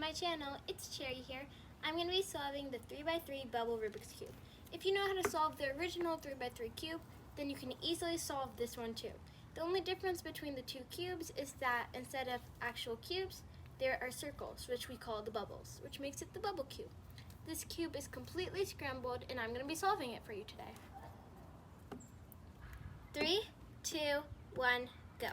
my channel. It's Cherry here. I'm going to be solving the 3x3 bubble Rubik's Cube. If you know how to solve the original 3x3 cube, then you can easily solve this one too. The only difference between the two cubes is that instead of actual cubes, there are circles, which we call the bubbles, which makes it the bubble cube. This cube is completely scrambled, and I'm going to be solving it for you today. 3, 2, 1, go.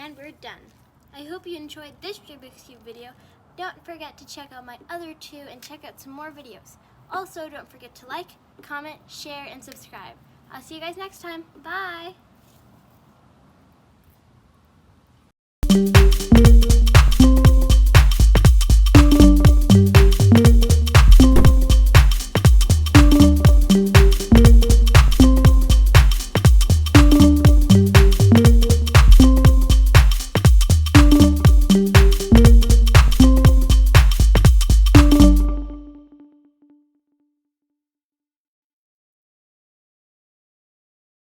And we're done. I hope you enjoyed this Rubik's Cube video. Don't forget to check out my other two and check out some more videos. Also, don't forget to like, comment, share, and subscribe. I'll see you guys next time. Bye!